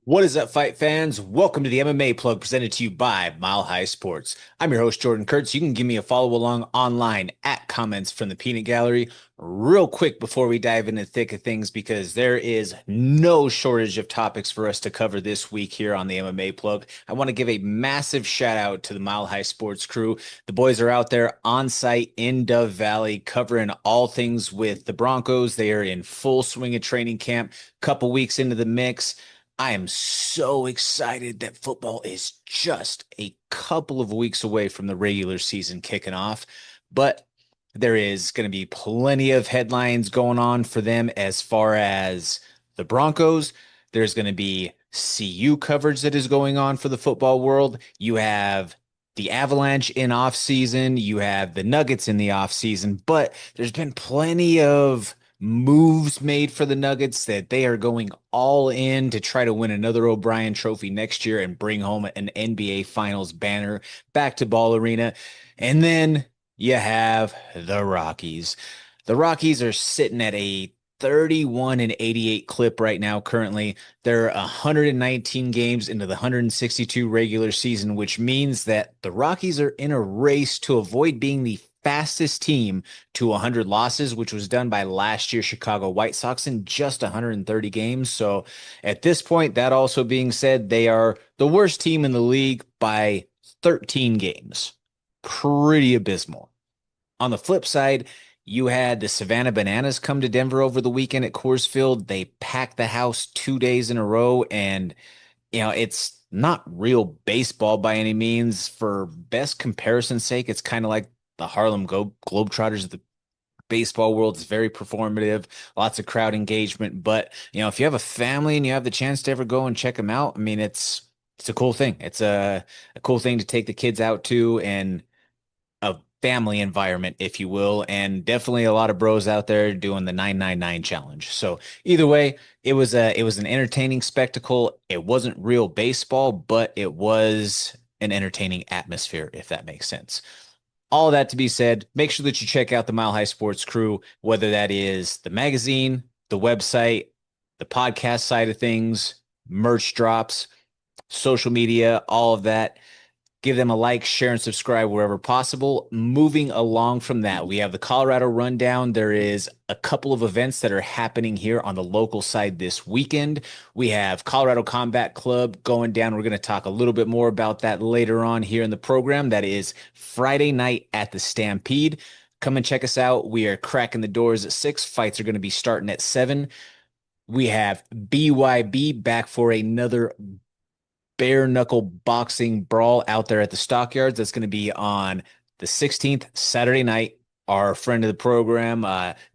What is up, fight fans? Welcome to the MMA Plug presented to you by Mile High Sports. I'm your host, Jordan Kurtz. You can give me a follow along online at Comments from the Peanut Gallery. Real quick before we dive into the thick of things, because there is no shortage of topics for us to cover this week here on the MMA Plug. I want to give a massive shout out to the Mile High Sports crew. The boys are out there on site in Dove Valley covering all things with the Broncos. They are in full swing of training camp, couple weeks into the mix. I am so excited that football is just a couple of weeks away from the regular season kicking off, but there is going to be plenty of headlines going on for them as far as the Broncos. There's going to be CU coverage that is going on for the football world. You have the Avalanche in off season, you have the Nuggets in the off season, but there's been plenty of moves made for the Nuggets that they are going all in to try to win another O'Brien Trophy next year and bring home an NBA Finals banner back to Ball Arena. And then you have the Rockies. The Rockies are sitting at a 31-88 clip right now currently. They're 119 games into the 162 regular season, which means that the Rockies are in a race to avoid being the fastest team to 100 losses, which was done by last year's Chicago White Sox in just 130 games. So at this point, that also being said, they are the worst team in the league by 13 games. Pretty abysmal. On the flip side, you had the Savannah Bananas come to Denver over the weekend at Coors Field. They packed the house 2 days in a row, and it's not real baseball by any means. For best comparison's sake, it's kind of like the Harlem Globetrotters of the baseball world. Is very performative, lots of crowd engagement. But if you have a family and you have the chance to ever go and check them out, I mean, it's a cool thing. It's a cool thing to take the kids out to, and a family environment, if you will, and definitely a lot of bros out there doing the 999 challenge. So either way, it was an entertaining spectacle. It wasn't real baseball, but it was an entertaining atmosphere, if that makes sense. All that to be said, make sure that you check out the Mile High Sports crew, whether that is the magazine, the website, the podcast side of things, merch drops, social media, all of that. Give them a like, share, and subscribe wherever possible. Moving along from that, we have the Colorado Rundown. There is a couple of events that are happening here on the local side this weekend. We have Colorado Combat Club going down. We're going to talk a little bit more about that later on here in the program. That is Friday night at the Stampede. Come and check us out. We are cracking the doors at 6. Fights are going to be starting at 7. We have BYB back for another bare knuckle boxing brawl out there at the Stockyards. That's going to be on the 16th, Saturday night. Our friend of the program,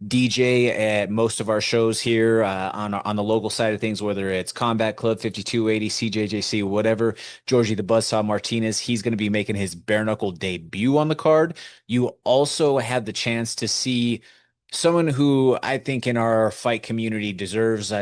DJ at most of our shows here on the local side of things, whether it's Combat Club 5280, CJJC, whatever. Georgie the Buzzsaw Martinez, he's going to be making his bare knuckle debut on the card. You also have the chance to see someone who I think in our fight community deserves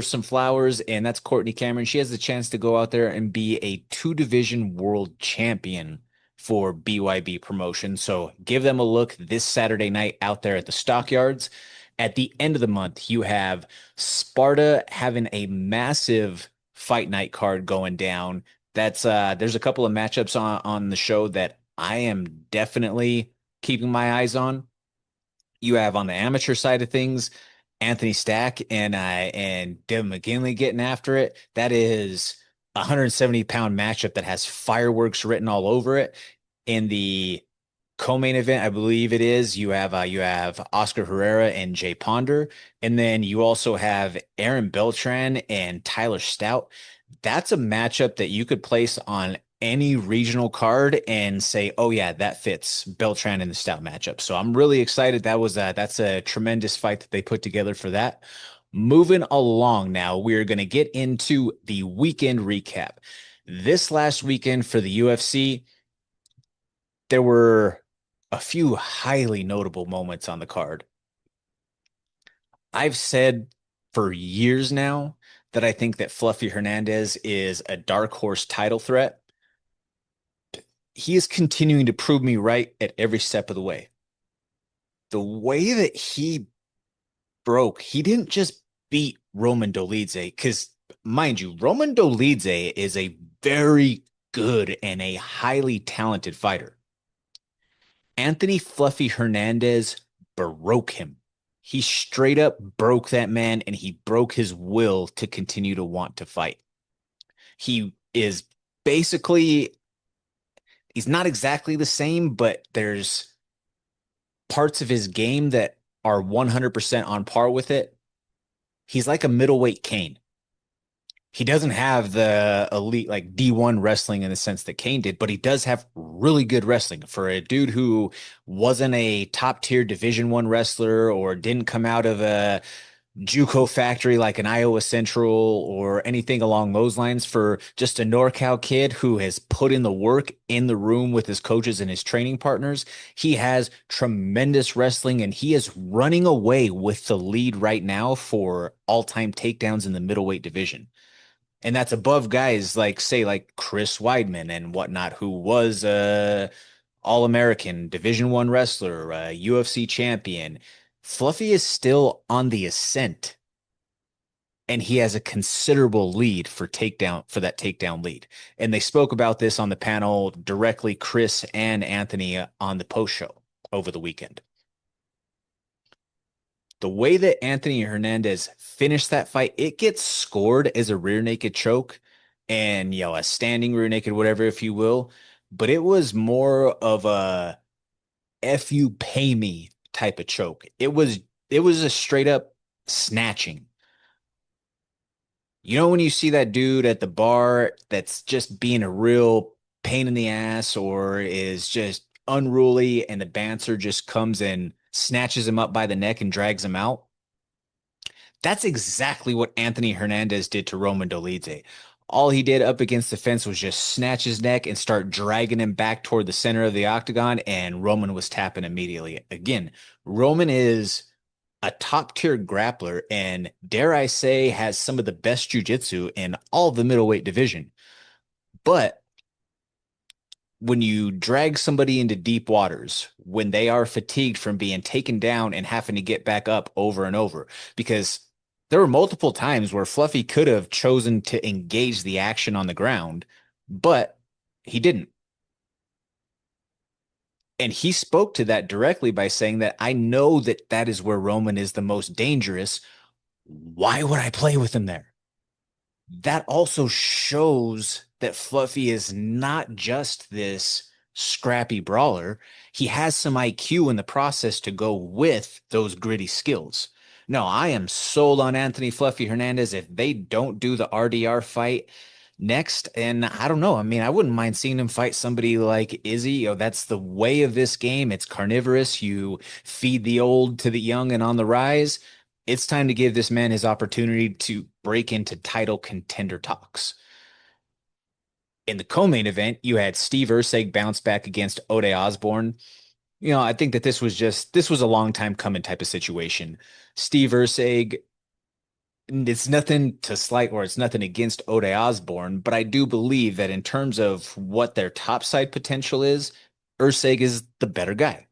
some flowers, and that's Courtney Cameron. She has the chance to go out there and be a 2 division world champion for BYB promotion. So give them a look this Saturday night out there at the Stockyards. At the end of the month, you have Sparta having a massive fight night card going down. That's there's a couple of matchups on the show that I am definitely keeping my eyes on. You have on the amateur side of things, Anthony Stack and Devin McGinley getting after it. That is a 170-pound matchup that has fireworks written all over it. In the co-main event, I believe it is, you have Oscar Herrera and Jay Ponder, and then you also have Aaron Beltran and Tyler Stout. That's a matchup that you could place on any regional card and say, oh yeah, that fits Beltran in the Stout matchup. So I'm really excited. That's a tremendous fight that they put together for that. Moving along now, we're going to get into the weekend recap. This last weekend for the UFC, there were a few highly notable moments on the card. I've said for years now that I think that Fluffy Hernandez is a dark horse title threat. He is continuing to prove me right at every step of the way. The way that he broke, he didn't just beat Roman Dolidze, because mind you, Roman Dolidze is a very good and a highly talented fighter. Anthony Fluffy Hernandez broke him. He straight up broke that man and he broke his will to continue to want to fight. He is basically, he's not exactly the same, but there's parts of his game that are 100% on par with it. He's like a middleweight Kane. He doesn't have the elite like D1 wrestling in the sense that Kane did, but he does have really good wrestling for a dude who wasn't a top tier Division 1 wrestler or didn't come out of a JUCO factory like an Iowa Central or anything along those lines. For just a NorCal kid who has put in the work in the room with his coaches and his training partners. He has tremendous wrestling and he is running away with the lead right now for all-time takedowns in the middleweight division. And that's above guys like, say, like Chris Weidman and whatnot, who was a All-American Division 1 wrestler, a UFC champion. Fluffy is still on the ascent, and he has a considerable lead for that takedown lead. And they spoke about this on the panel directly, Chris and Anthony on the post show over the weekend. The way that Anthony Hernandez finished that fight, it gets scored as a rear naked choke and, a standing rear naked, whatever, if you will. But it was more of a F you pay me type of choke. It was a straight up snatching. You know, when you see that dude at the bar that's just being a real pain in the ass or is just unruly and the bouncer just comes and snatches him up by the neck and drags him out? That's exactly what Anthony Hernandez did to Roman Dolidze. All he did up against the fence was just snatch his neck and start dragging him back toward the center of the octagon, and Roman was tapping immediately. Again, Roman is a top tier grappler and, dare I say, has some of the best jujitsu in all the middleweight division. But when you drag somebody into deep waters, when they are fatigued from being taken down and having to get back up over and over, because there were multiple times where Fluffy could have chosen to engage the action on the ground, but he didn't. And he spoke to that directly by saying that I know that that is where Roman is the most dangerous. Why would I play with him there? That also shows that Fluffy is not just this scrappy brawler. He has some IQ in the process to go with those gritty skills. No, I am sold on Anthony Fluffy Hernandez. If they don't do the RDR fight next, and I don't know, I mean, I wouldn't mind seeing him fight somebody like Izzy. That's the way of this game. It's carnivorous. You feed the old to the young and on the rise. It's time to give this man his opportunity to break into title contender talks. In the co-main event, you had Steve Erceg bounce back against Ode Osborne. I think that this was a long time coming type of situation. Steve Erceg, it's nothing to slight or it's nothing against Ode Osborne, but I do believe that in terms of what their topside potential is, Erceg is the better guy.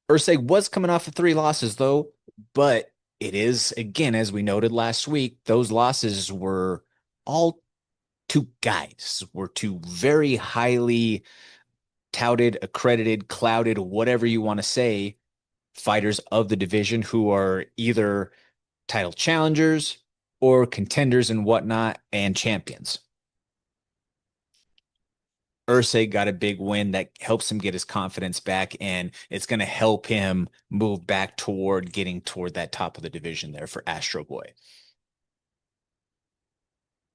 Erceg was coming off of 3 losses though, but it is, again, as we noted last week, those losses were all to guys, were to very highly touted, accredited, clouded, whatever you want to say, fighters of the division who are either title challengers or contenders and whatnot and champions. Erceg got a big win that helps him get his confidence back, and it's going to help him move back toward getting toward that top of the division there for Astro Boy.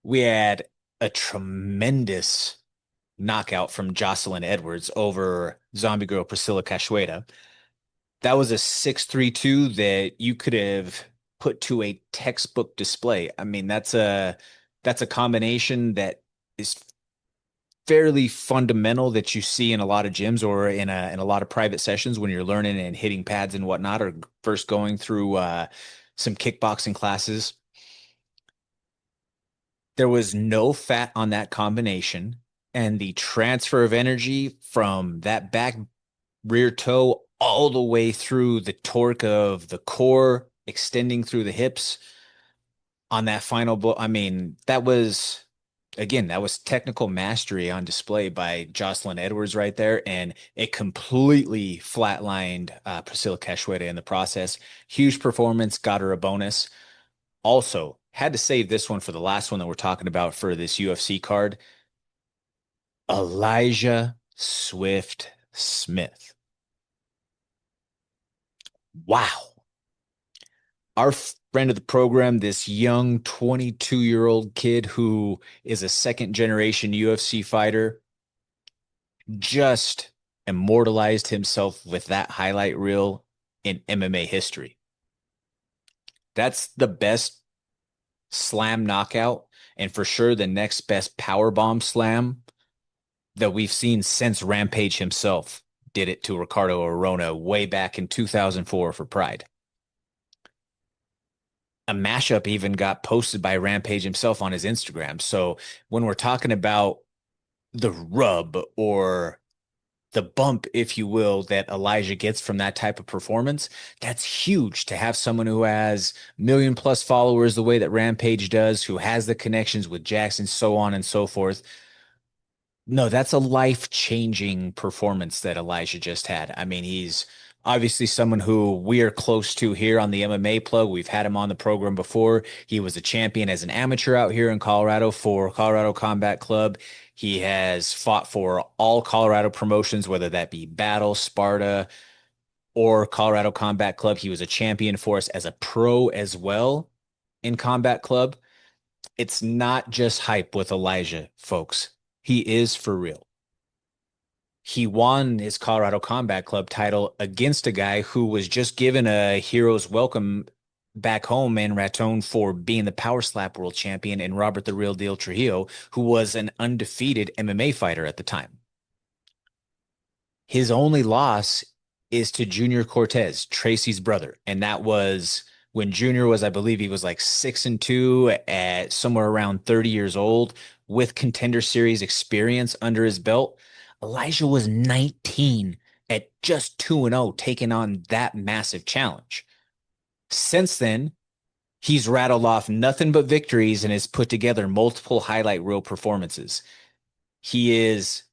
We had a tremendous knockout from Jocelyn Edwards over Zombie Girl Priscilla Cachoeira. That was a 6-3-2 that you could have put to a textbook display. I mean, that's a combination that is fairly fundamental that you see in a lot of gyms or in a lot of private sessions when you're learning and hitting pads and whatnot, or first going through some kickboxing classes. There was no fat on that combination, and the transfer of energy from that back rear toe all the way through the torque of the core extending through the hips. on that final blow. I mean, that was again, that was technical mastery on display by Jocelyn Edwards right there, and it completely flatlined Priscilla Cachoeira in the process. Huge performance, got her a bonus. Also, had to save this one for the last one that we're talking about for this UFC card. Elijah Swift Smith. Wow. Our friend of the program, this young 22-year-old kid who is a second generation UFC fighter, just immortalized himself with that highlight reel in MMA history. That's the best slam knockout, and for sure the next best power bomb slam that we've seen since Rampage himself did it to Ricardo Arona way back in 2004 for Pride. A mashup even got posted by Rampage himself on his Instagram. So when we're talking about the rub or the bump, if you will, that Elijah gets from that type of performance, that's huge to have someone who has million plus followers the way that Rampage does, who has the connections with Jackson, so on and so forth. No, that's a life-changing performance that Elijah just had. I mean, he's obviously someone who we are close to here on the MMA plug. We've had him on the program before. He was a champion as an amateur out here in Colorado for Colorado Combat Club. He has fought for all Colorado promotions, whether that be Battle, Sparta, or Colorado Combat Club. He was a champion for us as a pro as well in Combat Club. It's not just hype with Elijah, folks. He is for real. He won his Colorado Combat Club title against a guy who was just given a hero's welcome back home in Raton for being the power slap world champion, and Robert the Real Deal Trujillo, who was an undefeated MMA fighter at the time. His only loss is to Junior Cortez, Tracy's brother, and that was when Junior was, I believe, he was like 6-2 at somewhere around 30 years old with Contender Series experience under his belt. Elijah was 19 at just 2-0, taking on that massive challenge. Since then, he's rattled off nothing but victories and has put together multiple highlight reel performances. He is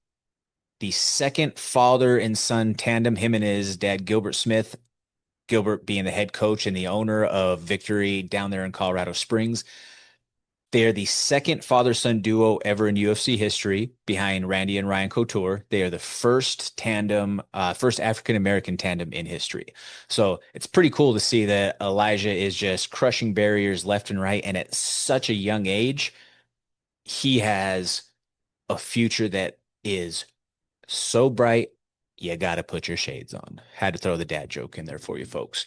the second father and son tandem, him and his dad, Gilbert Smith, Gilbert being the head coach and the owner of Victory down there in Colorado Springs. They are the second father-son duo ever in UFC history behind Randy and Ryan Couture. They are the first tandem, first African-American tandem in history. So it's pretty cool to see that Elijah is just crushing barriers left and right. And at such a young age, he has a future that is so bright, you got to put your shades on. Had to throw the dad joke in there for you folks.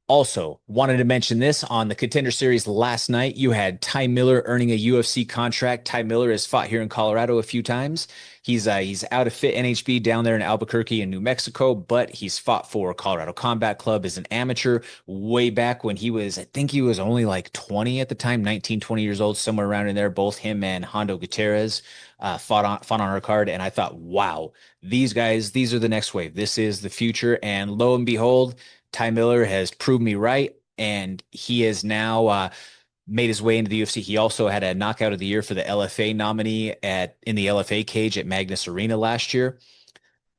Also, wanted to mention this on the Contender Series last night. You had Ty Miller earning a UFC contract. Ty Miller has fought here in Colorado a few times. He's out of fit NHB down there in Albuquerque in New Mexico, but he's fought for Colorado Combat Club as an amateur way back when he was, I think he was only like 20 at the time, 19, 20 years old, somewhere around in there. Both him and Hondo Gutierrez fought on our card, and I thought, wow, these guys, these are the next wave. This is the future, and lo and behold, Ty Miller has proved me right, and he has now made his way into the UFC. He also had a knockout of the year for the LFA nominee in the LFA cage at Magnus Arena last year.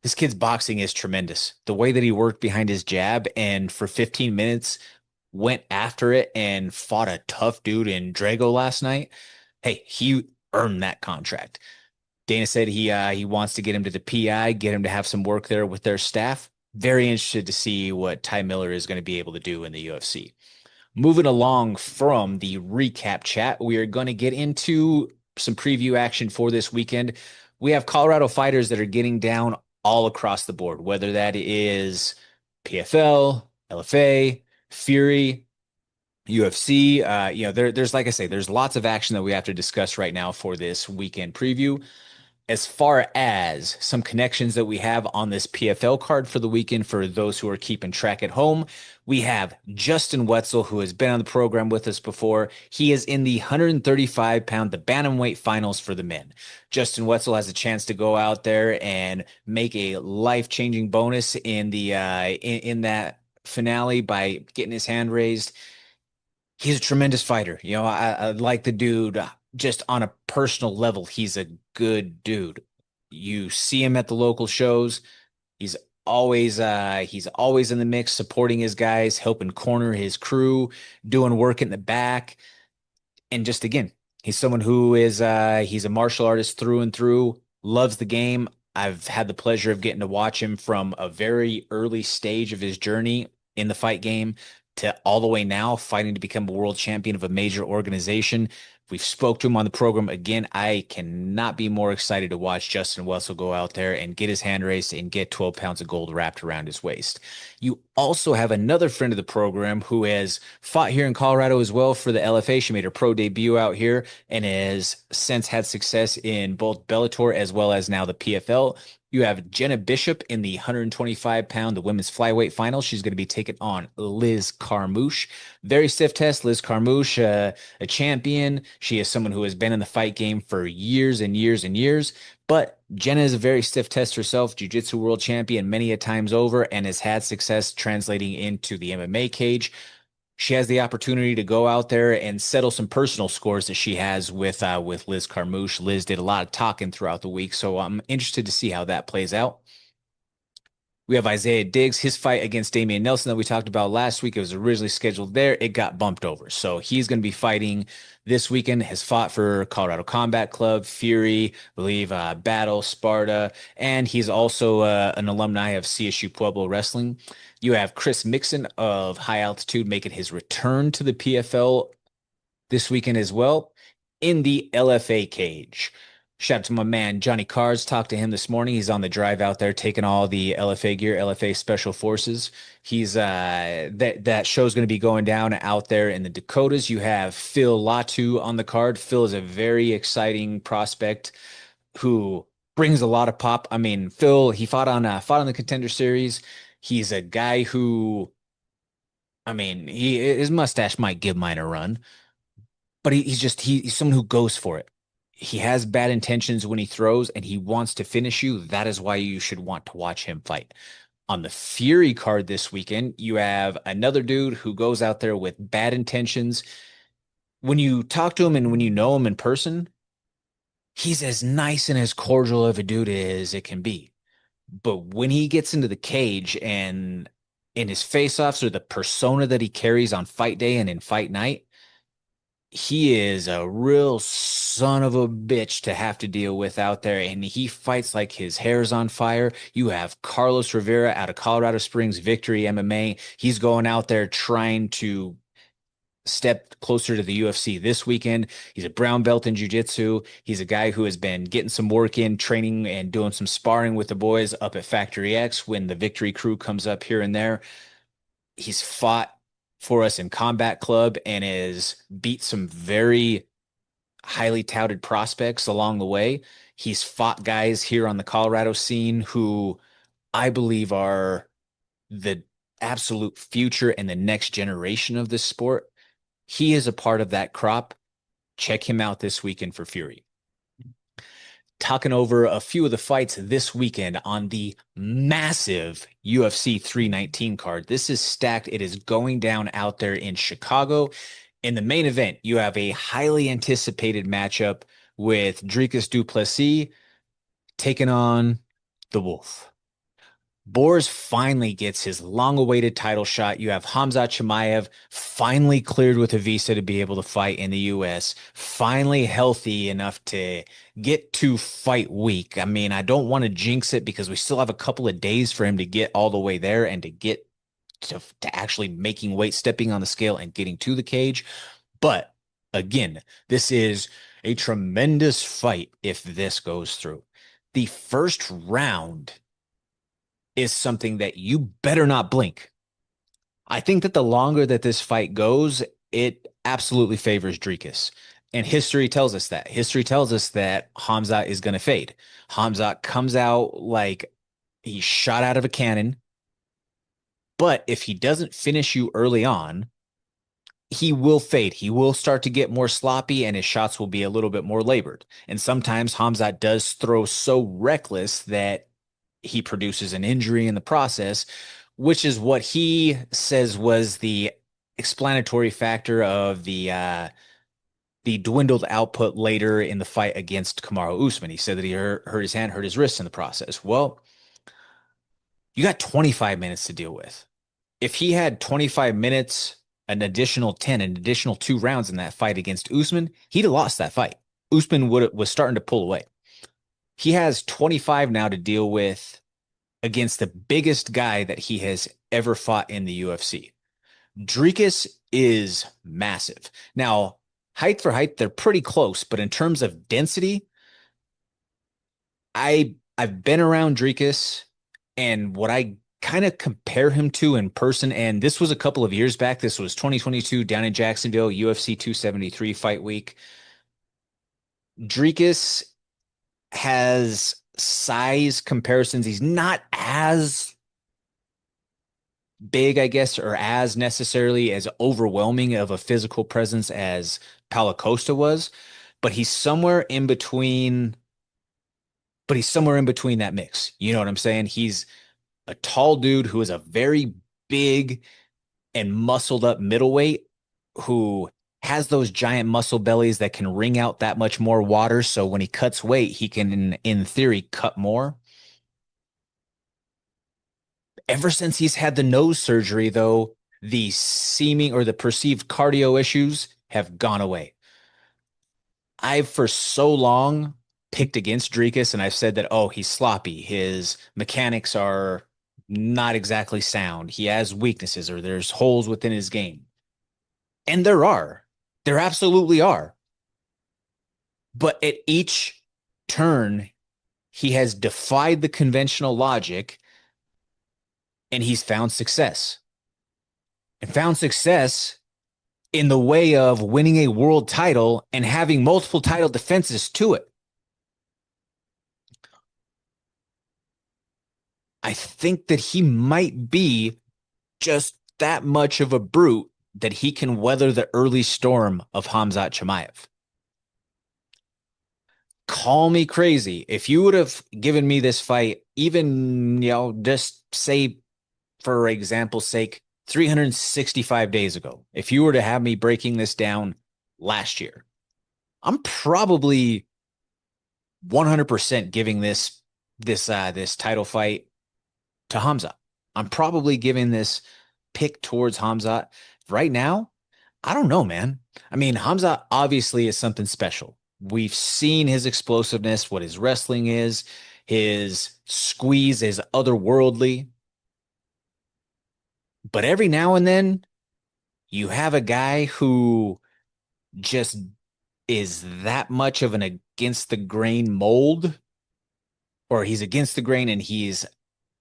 This kid's boxing is tremendous. The way that he worked behind his jab and for 15 minutes went after it and fought a tough dude in Drago last night. Hey, he earned that contract. Dana said he wants to get him to the PI, get him to have some work there with their staff. Very interested to see what Ty Miller is going to be able to do in the UFC. Moving along from the recap chat, we are going to get into some preview action for this weekend. We have Colorado fighters that are getting down all across the board, whether that is PFL, LFA, Fury, UFC. There's like I say, there's lots of action that we have to discuss right now for this weekend preview. As far as some connections that we have on this PFL card for the weekend, for those who are keeping track at home, we have Justin Wetzel, who has been on the program with us before. He is in the 135-pound, the bantamweight finals for the men. Justin Wetzel has a chance to go out there and make a life-changing bonus in the in that finale by getting his hand raised. He's a tremendous fighter. I like the dude just on a personal level. He's a good dude. You see him at the local shows. He's he's always in the mix, supporting his guys, helping corner his crew, doing work in the back. And just again, he's someone who is he's a martial artist through and through, loves the game. I've had the pleasure of getting to watch him from a very early stage of his journey in the fight game to all the way now fighting to become a world champion of a major organization. We've spoke to him on the program again. I cannot be more excited to watch Justin Wessel go out there and get his hand raised and get 12 pounds of gold wrapped around his waist. You also have another friend of the program who has fought here in Colorado as well for the LFA. She made her pro debut out here and has since had success in both Bellator as well as now the PFL. You have Jenna Bishop in the 125-pound, the women's flyweight final. She's going to be taking on Liz Carmouche. Very stiff test. Liz Carmouche, a champion. She is someone who has been in the fight game for years and years and years. But Jenna is a very stiff test herself, jiu-jitsu world champion many a times over, and has had success translating into the MMA cage. She has the opportunity to go out there and settle some personal scores that she has with Liz Carmouche. Liz did a lot of talking throughout the week, so I'm interested to see how that plays out. We have Isaiah Diggs, his fight against Damian Nelson that we talked about last week. It was originally scheduled there. It got bumped over. So he's going to be fighting this weekend. Has fought for Colorado Combat Club, Fury, I believe, Battle, Sparta, and he's also an alumni of CSU Pueblo Wrestling. You have Chris Mixon of High Altitude making his return to the PFL this weekend as well in the LFA cage. Shout out to my man Johnny Cars. Talked to him this morning. He's on the drive out there taking all the LFA gear, LFA Special Forces. He's that show's going to be going down out there in the Dakotas. You have Phil Latu on the card. Phil is a very exciting prospect who brings a lot of pop. I mean, Phil, he fought on the Contender Series. He's a guy who, I mean, his mustache might give mine a run, but he's someone who goes for it. He has bad intentions when he throws and he wants to finish you. That is why you should want to watch him fight. On the Fury card this weekend, you have another dude who goes out there with bad intentions. When you talk to him and when you know him in person, he's as nice and as cordial of a dude as it can be. But when he gets into the cage and in his face-offs or the persona that he carries on fight day and in fight night, he is a real son of a bitch to have to deal with out there. And he fights like his hair's on fire. You have Carlos Rivera out of Colorado Springs, Victory MMA. He's going out there trying to step closer to the UFC this weekend. He's a brown belt in jiu-jitsu. He's a guy who has been getting some work in, training and doing some sparring with the boys up at Factory X when the Victory crew comes up here and there. He's fought for us in Combat Club and has beat some very highly touted prospects along the way. He's fought guys here on the Colorado scene who I believe are the absolute future and the next generation of this sport. He is a part of that crop. Check him out this weekend for Fury. Talking over a few of the fights this weekend on the massive UFC 319 card. This is stacked. It is going down out there in Chicago. In the main event, you have a highly anticipated matchup with Dricus du Plessis taking on the Wolf. Boris finally gets his long-awaited title shot. You have Khamzat Chimaev finally cleared with a visa to be able to fight in the U.S., finally healthy enough to get to fight week. I mean, I don't want to jinx it because we still have a couple of days for him to get all the way there and to get to actually making weight, stepping on the scale and getting to the cage. But again, this is a tremendous fight if this goes through. The first round is something that you better not blink. I think that the longer that this fight goes, it absolutely favors Dricus. And history tells us that. History tells us that Khamzat is going to fade. Khamzat comes out like he's shot out of a cannon. But if he doesn't finish you early on, he will fade. He will start to get more sloppy and his shots will be a little bit more labored. And sometimes Khamzat does throw so reckless that he produces an injury in the process, which is what he says was the explanatory factor of the dwindled output later in the fight against Kamaru Usman. He said that he hurt his hand, hurt his wrist in the process. Well, you got 25 minutes to deal with. If he had 25 minutes, an additional 10, an additional 2 rounds in that fight against Usman, he'd have lost that fight. Usman was starting to pull away. He has 25 now to deal with against the biggest guy that he has ever fought in the UFC. Dricus is massive. Now, height for height, they're pretty close, but in terms of density, I've been around Dricus, and what I kind of compare him to in person, and this was a couple of years back. This was 2022 down in Jacksonville, UFC 273 fight week. Dricus has size comparisons. He's not as big, I guess, or as necessarily as overwhelming of a physical presence as Paulo Costa was, but he's somewhere in between. But he's somewhere in between that mix. You know what I'm saying? He's a tall dude who is a very big and muscled up middleweight who has those giant muscle bellies that can wring out that much more water. So when he cuts weight, he can, in theory, cut more. Ever since he's had the nose surgery, though, the seeming or the perceived cardio issues have gone away. I've for so long picked against Dricus, and I've said that, oh, he's sloppy. His mechanics are not exactly sound. He has weaknesses, or there's holes within his game. And there are. There absolutely are. But at each turn, he has defied the conventional logic, and he's found success. And found success in the way of winning a world title and having multiple title defenses to it. I think that he might be just that much of a brute that he can weather the early storm of Khamzat Chimaev. Call me crazy. If you would have given me this fight, even, just say, for example's sake, 365 days ago, if you were to have me breaking this down last year, I'm probably 100% giving this title fight to Khamzat. I'm probably giving this pick towards Khamzat. Right now, I don't know, man. I mean, Khamzat obviously is something special. We've seen his explosiveness, what his wrestling is, his squeeze is otherworldly. But every now and then, you have a guy who just is that much of an against the grain mold, or he's against the grain and he's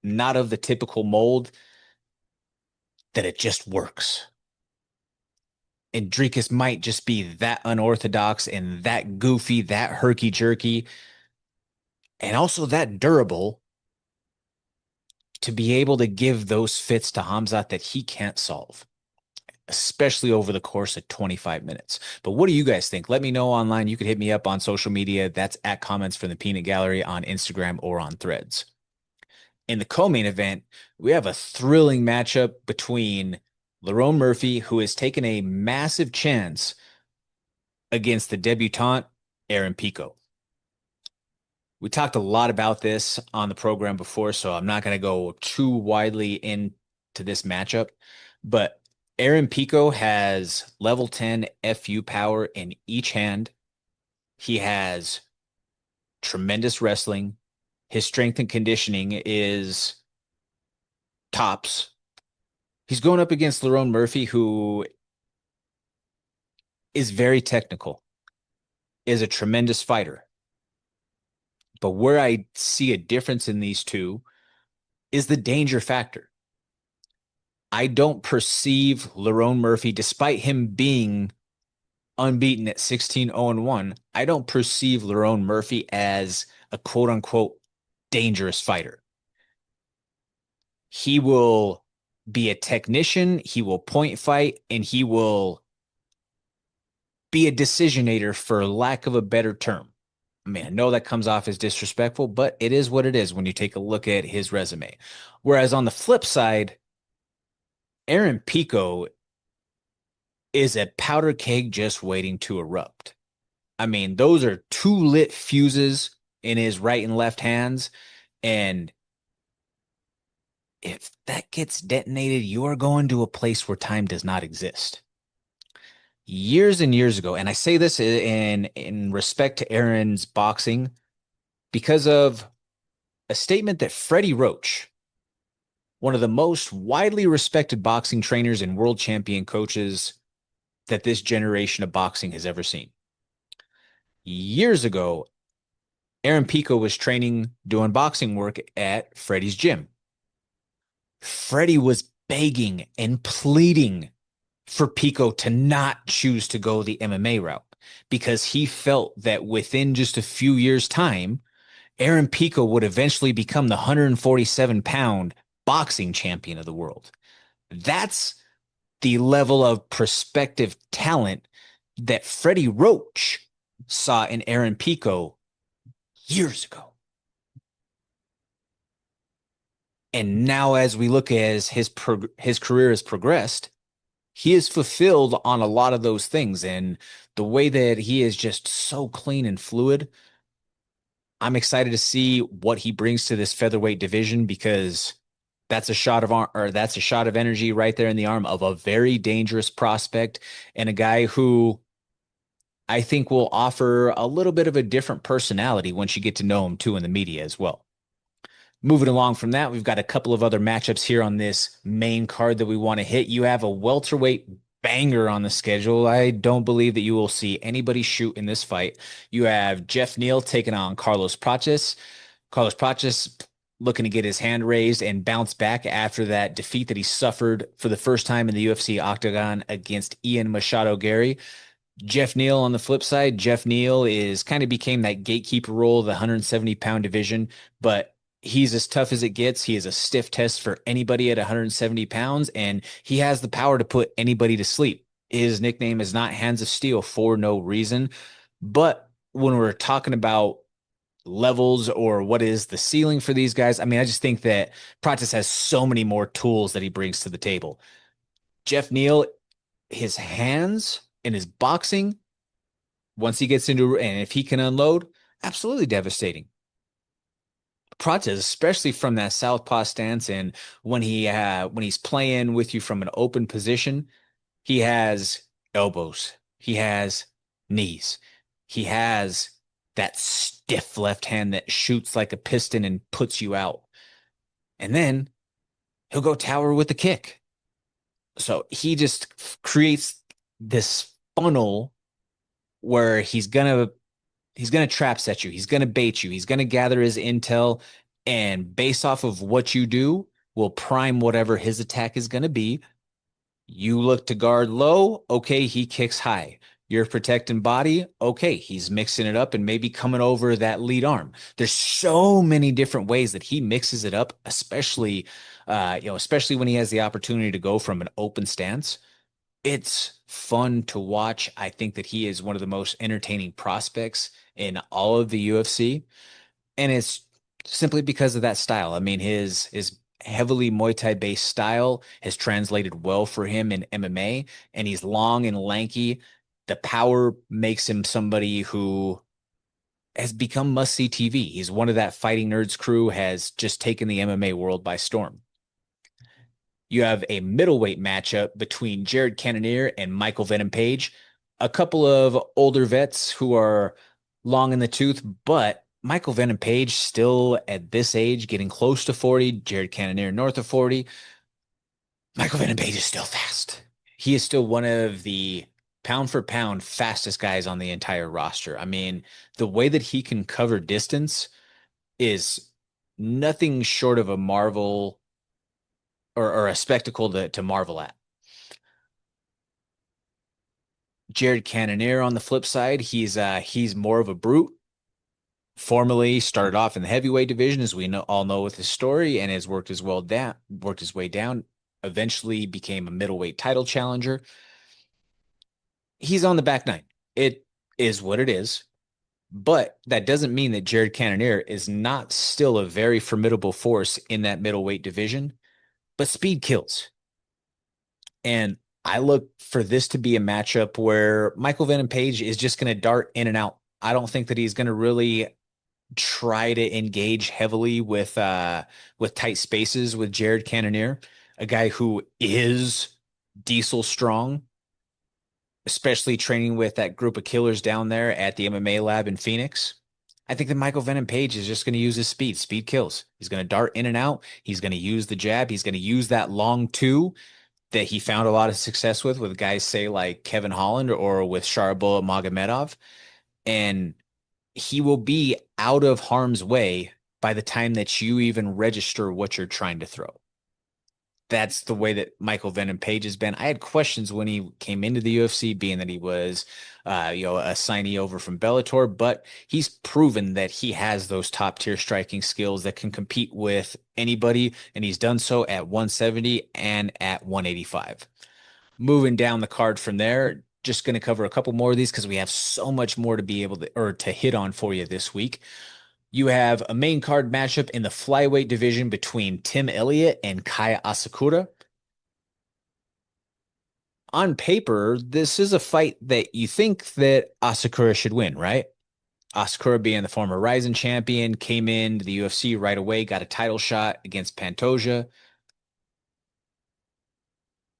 not of the typical mold, that it just works. And Dricus might just be that unorthodox and that goofy, that herky-jerky, and also that durable to be able to give those fits to Khamzat that he can't solve, especially over the course of 25 minutes. But what do you guys think? Let me know online. You could hit me up on social media. That's at Comments from the Peanut Gallery on Instagram or on Threads. In the co-main event, we have a thrilling matchup between Lerone Murphy, who has taken a massive chance against the debutante, Aaron Pico. We talked a lot about this on the program before, so I'm not going to go too widely into this matchup, but Aaron Pico has level 10 FU power in each hand. He has tremendous wrestling. His strength and conditioning is tops. He's going up against Lerone Murphy, who is very technical, is a tremendous fighter. But where I see a difference in these two is the danger factor. I don't perceive Lerone Murphy, despite him being unbeaten at 16-0-1, I don't perceive Lerone Murphy as a quote-unquote dangerous fighter. He will be a technician, he will point fight, and he will be a decisionator, for lack of a better term. I mean, I know that comes off as disrespectful, but it is what it is when you take a look at his resume. Whereas on the flip side, Aaron Pico is a powder keg just waiting to erupt. I mean, those are two lit fuses in his right and left hands. And if that gets detonated, you are going to a place where time does not exist. Years and years ago, and I say this in respect to Aaron's boxing because of a statement that Freddie Roach, one of the most widely respected boxing trainers and world champion coaches that this generation of boxing has ever seen. Years ago, Aaron Pico was training, doing boxing work at Freddie's gym. Freddie was begging and pleading for Pico to not choose to go the MMA route because he felt that within just a few years' time, Aaron Pico would eventually become the 147-pound boxing champion of the world. That's the level of prospective talent that Freddie Roach saw in Aaron Pico years ago. And now, as we look as his career has progressed, he is fulfilled on a lot of those things. And the way that he is just so clean and fluid, I'm excited to see what he brings to this featherweight division because that's a shot of that's a shot of energy right there in the arm of a very dangerous prospect and a guy who I think will offer a little bit of a different personality once you get to know him too in the media as well. Moving along from that, we've got a couple of other matchups here on this main card that we want to hit. You have a welterweight banger on the schedule. I don't believe that you will see anybody shoot in this fight. You have Jeff Neal taking on Carlos Prates. Carlos Prates looking to get his hand raised and bounce back after that defeat that he suffered for the first time in the UFC octagon against Ian Machado Gary. Jeff Neal on the flip side, Jeff Neal is kind of became that gatekeeper role of the 170-pound division, but he's as tough as it gets. He is a stiff test for anybody at 170 pounds, and he has the power to put anybody to sleep. His nickname is not Hands of Steel for no reason. But when we're talking about levels or what is the ceiling for these guys, I mean, I just think that Prates has so many more tools that he brings to the table. Jeff Neal, his hands and his boxing, once he gets into, and if he can unload, absolutely devastating. Prates, especially from that southpaw stance, and when he's playing with you from an open position, he has elbows, he has knees, he has that stiff left hand that shoots like a piston and puts you out, and then he'll go tower with the kick. So he just creates this funnel where he's gonna trap set you. He's gonna bait you. He's gonna gather his intel, and based off of what you do, will prime whatever his attack is gonna be. You look to guard low, okay, he kicks high. You're protecting body, okay, he's mixing it up and maybe coming over that lead arm. There's so many different ways that he mixes it up, especially, especially when he has the opportunity to go from an open stance. It's fun to watch. I think that he is one of the most entertaining prospects in all of the UFC. And it's simply because of that style. I mean, his heavily Muay Thai based style has translated well for him in MMA, and he's long and lanky. The power makes him somebody who has become must-see TV. He's one of that Fighting Nerds crew, has just taken the MMA world by storm. You have a middleweight matchup between Jared Cannonier and Michael Venom Page, a couple of older vets who are long in the tooth, but Michael Venom Page still at this age, getting close to 40, Jared Cannonier north of 40. Michael Venom Page is still fast. He is still one of the pound for pound fastest guys on the entire roster. I mean, the way that he can cover distance is nothing short of a marvel or a spectacle to marvel at. Jared Cannonier on the flip side, he's more of a brute. Formerly started off in the heavyweight division, as we all know with his story, and has worked his way down. Eventually became a middleweight title challenger. He's on the back nine. It is what it is. But that doesn't mean that Jared Cannonier is not still a very formidable force in that middleweight division. But speed kills. And I look for this to be a matchup where Michael Venom Page is just going to dart in and out. I don't think that he's going to really try to engage heavily with tight spaces with Jared Cannonier, a guy who is diesel strong, especially training with that group of killers down there at the MMA lab in Phoenix. I think that Michael Venom Page is just going to use his speed. Speed kills. He's going to dart in and out. He's going to use the jab. He's going to use that long two that he found a lot of success with guys say like Kevin Holland or with Sharabullah Magomedov. And he will be out of harm's way by the time that you even register what you're trying to throw. That's the way that Michael Venom Page has been. I had questions when he came into the UFC, being that he was, a signee over from Bellator, but he's proven that he has those top tier striking skills that can compete with anybody, and he's done so at 170 and at 185. Moving down the card from there, just going to cover a couple more of these because we have so much more to be able to or to hit on for you this week. You have a main card matchup in the flyweight division between Tim Elliott and Kaya Asakura. On paper, this is a fight that you think that Asakura should win, right? Asakura being the former Rising champion, came into the UFC right away, got a title shot against Pantoja.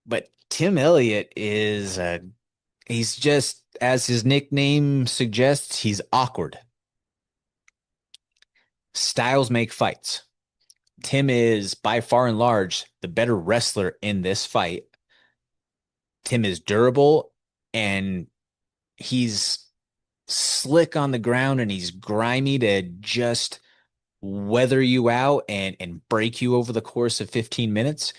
But Tim Elliott he's just, as his nickname suggests, he's awkward. Styles make fights. Tim is by far and large the better wrestler in this fight. Tim is durable and he's slick on the ground and he's grimy to just weather you out and break you over the course of 15 minutes.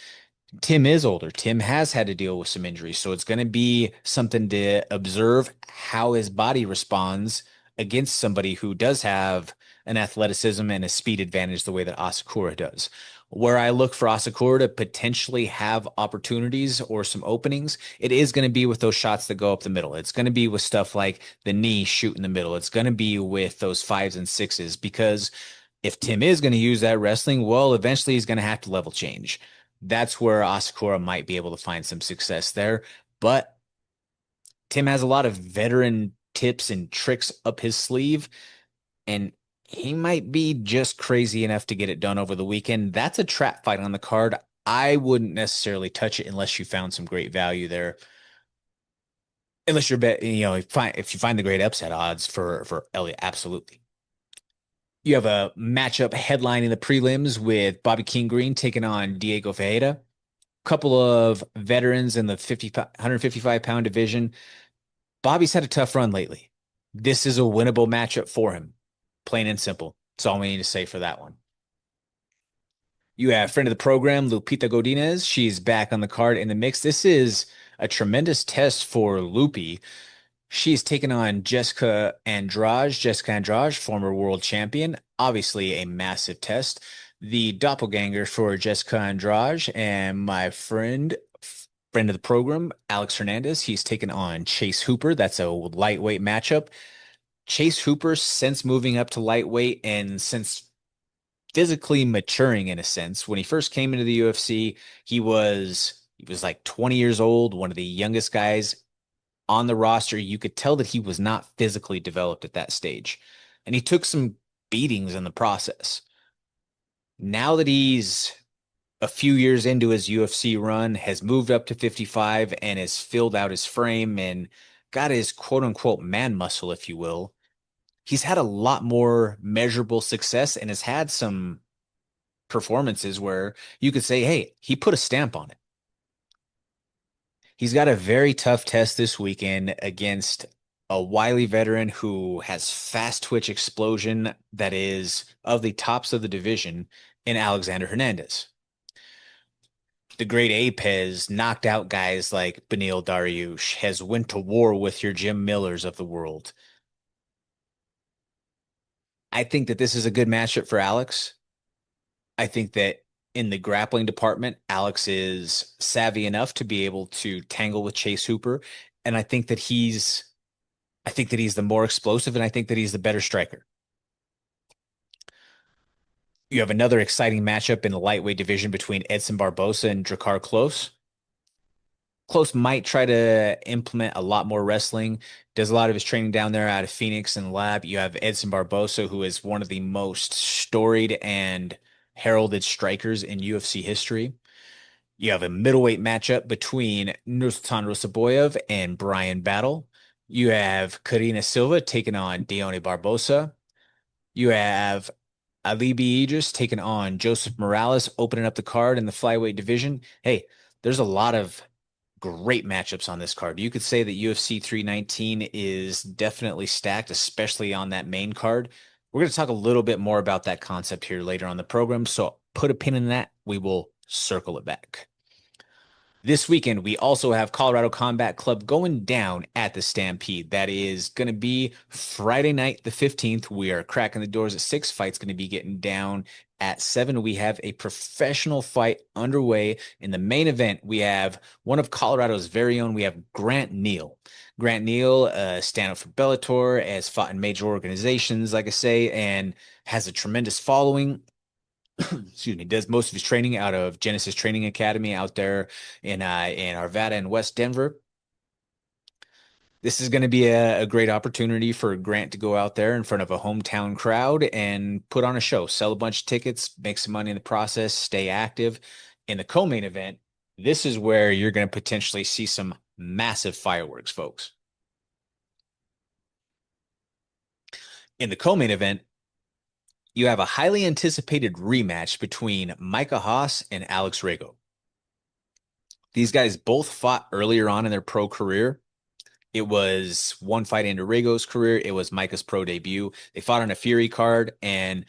Tim is older. Tim has had to deal with some injuries, so it's going to be something to observe how his body responds against somebody who does have an athleticism and a speed advantage the way that Asakura does. Where I look for Asakura to potentially have opportunities or some openings, it is going to be with those shots that go up the middle. It's going to be with stuff like the knee shoot in the middle. It's going to be with those fives and sixes because if Tim is going to use that wrestling, well, eventually he's going to have to level change. That's where Asakura might be able to find some success there. But Tim has a lot of veteran tips and tricks up his sleeve, and he might be just crazy enough to get it done over the weekend. That's a trap fight on the card. I wouldn't necessarily touch it unless you found some great value there. Unless you're if you find the great upset odds for Elliott, absolutely. You have a matchup headline in the prelims with Bobby King Green taking on Diego Ferreira. Couple of veterans in the 155-pound division. Bobby's had a tough run lately. This is a winnable matchup for him. Plain and simple. That's all we need to say for that one. You have friend of the program, Lupita Godinez. She's back on the card in the mix. This is a tremendous test for Lupi. She's taken on Jessica Andrade. Jessica Andrade, former world champion. Obviously a massive test. The doppelganger for Jessica Andrade and my friend of the program, Alex Hernandez. He's taken on Chase Hooper. That's a lightweight matchup. Chase Hooper, since moving up to lightweight and since physically maturing in a sense, when he first came into the UFC, he was like 20 years old, one of the youngest guys on the roster. You could tell that he was not physically developed at that stage. And he took some beatings in the process. Now that he's a few years into his UFC run, has moved up to 55 and has filled out his frame and got his quote unquote man muscle, if you will, he's had a lot more measurable success and has had some performances where you could say, hey, he put a stamp on it. He's got a very tough test this weekend against a wily veteran who has fast twitch explosion that is of the tops of the division in Alexander Hernandez. The great ape has knocked out guys like Beneil Dariush, has went to war with your Jim Millers of the world. I think that this is a good matchup for Alex. I think that in the grappling department, Alex is savvy enough to be able to tangle with Chase Hooper. And I think that he's the more explosive and I think that he's the better striker. You have another exciting matchup in the lightweight division between Edson Barbosa and Drakkar Klose. Close might try to implement a lot more wrestling. Does a lot of his training down there out of Phoenix in the lab. You have Edson Barbosa, who is one of the most storied and heralded strikers in UFC history. You have a middleweight matchup between Nursultan Rosaboyev and Brian Battle. You have Karina Silva taking on Deone Barbosa. You have Ali B. Idris taking on Joseph Morales, opening up the card in the flyweight division. Hey, there's a lot of great matchups on this card. You could say that UFC 319 is definitely stacked, especially on that main card. We're going to talk a little bit more about that concept here later on the program. So put a pin in that. We will circle it back. This weekend, we also have Colorado Combat Club going down at the Stampede. That is going to be Friday night, the 15th. We are cracking the doors at 6. Fight's going to be getting down at 7. We have a professional fight underway. In the main event, we have one of Colorado's very own. We have Grant Neal. Grant Neal, stand up for Bellator, has fought in major organizations, like I say, and has a tremendous following. Excuse me, does most of his training out of Genesis Training Academy out there in Arvada and West Denver. This is going to be a great opportunity for Grant to go out there in front of a hometown crowd and put on a show, sell a bunch of tickets, make some money in the process, stay active. In the co-main event, this is where you're going to potentially see some massive fireworks, folks. In the co-main event, you have a highly anticipated rematch between Micah Haas and Alex Rago. These guys both fought earlier on in their pro career. It was one fight into Rago's career. It was Micah's pro debut. They fought on a Fury card, and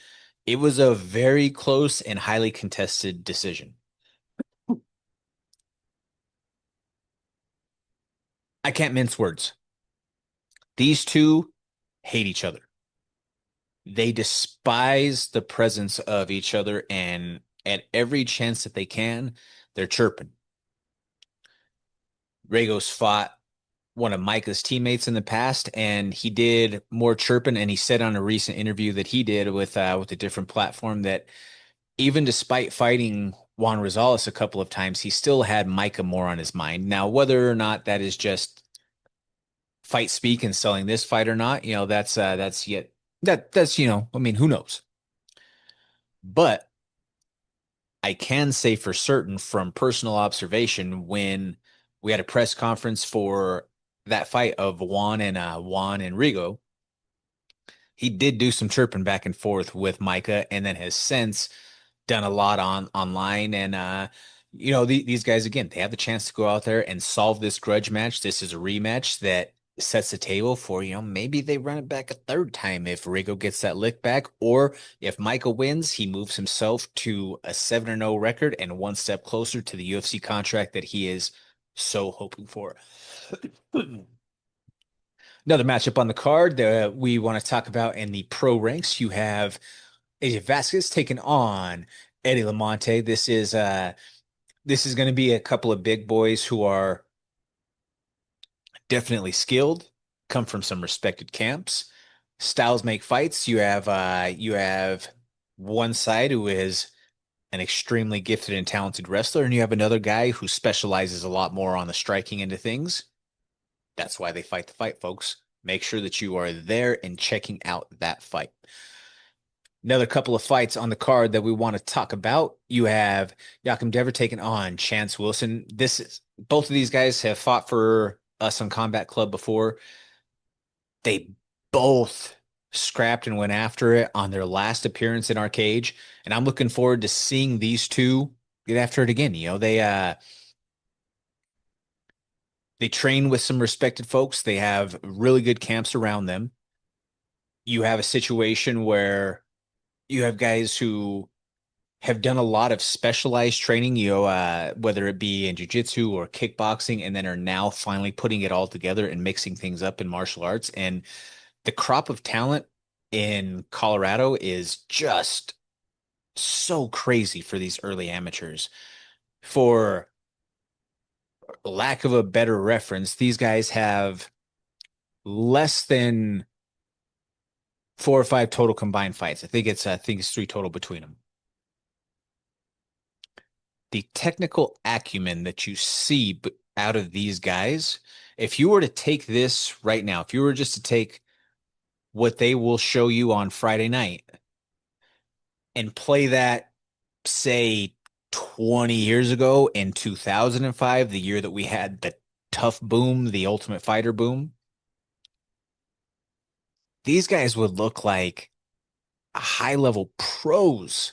it was a very close and highly contested decision. I can't mince words. These two hate each other. They despise the presence of each other, and at every chance that they can, they're chirping. Rago's fought one of Micah's teammates in the past, and he did more chirping. And he said on a recent interview that he did with a different platform that even despite fighting Juan Rosales a couple of times, he still had Micah more on his mind. Now, whether or not that is just fight speak and selling this fight or not, that's yet that's I mean, who knows? But I can say for certain from personal observation when we had a press conference for that fight of Juan and Rigo, he did do some chirping back and forth with Micah, and then has since done a lot online. And these guys again, they have the chance to go out there and solve this grudge match. This is a rematch that sets the table for maybe they run it back a third time if Rigo gets that lick back, or if Micah wins, he moves himself to a 7-0 record and one step closer to the UFC contract that he is so hoping for. Another matchup on the card that we want to talk about in the pro ranks. You have AJ Vasquez taking on Eddie Lamonte. This is going to be a couple of big boys who are definitely skilled, come from some respected camps. Styles make fights. You have one side who is an extremely gifted and talented wrestler, and you have another guy who specializes a lot more on the striking end of things. That's why they fight the fight, folks. Make sure that you are there and checking out that fight. Another couple of fights on the card that we want to talk about. You have Joachim Dever taking on Chance Wilson. Both of these guys have fought for us on Combat Club before. They both scrapped and went after it on their last appearance in our cage, and I'm looking forward to seeing these two get after it again. They train with some respected folks. They have really good camps around them. You have a situation where you have guys who have done a lot of specialized training, whether it be in jiu-jitsu or kickboxing, and then are now finally putting it all together and mixing things up in martial arts. And the crop of talent in Colorado is just so crazy for these early amateurs. For lack of a better reference, these guys have less than 4 or 5 total combined fights. I think it's 3 total between them. The technical acumen that you see out of these guys, if you were to take this right now, if you were just to take what they will show you on Friday night and play that, say, 20 years ago in 2005, the year that we had the tough boom, the Ultimate Fighter boom, these guys would look like high level pros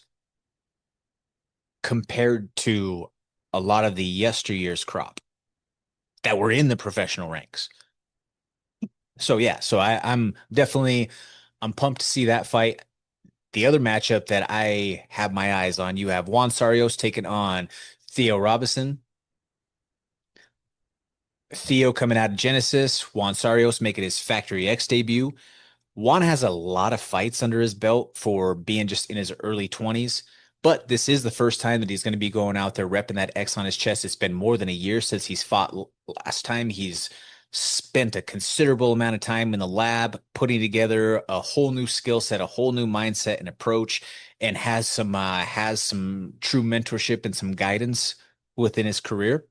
compared to a lot of the yesteryear's crop that were in the professional ranks. So yeah, I'm definitely I'm pumped to see that fight. The other matchup that I have my eyes on, you have Juan Sarios taking on Theo Robinson. Theo coming out of Genesis, Juan Sarios making his Factory X debut. Juan has a lot of fights under his belt for being just in his early 20s, but this is the first time that he's going to be going out there repping that X on his chest. It's been more than a year since he's fought last time. He's spent a considerable amount of time in the lab putting together a whole new skill set, a whole new mindset and approach, and has some true mentorship and some guidance within his career.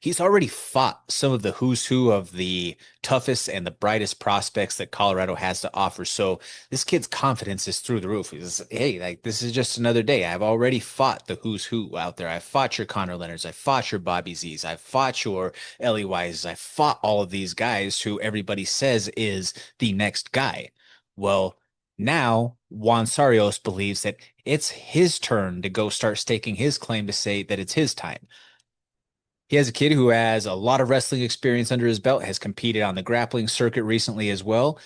He's already fought some of the who's who of the toughest and the brightest prospects that Colorado has to offer. So this kid's confidence is through the roof. He's, hey, like this is just another day. I've already fought the who's who out there. I fought your Connor Leonards. I fought your Bobby Z's. I fought your Ellie Wises. I fought all of these guys who everybody says is the next guy. Well, now Juan Sarios believes that it's his turn to go start staking his claim to say that it's his time. He has a kid who has a lot of wrestling experience under his belt, has competed on the grappling circuit recently as well.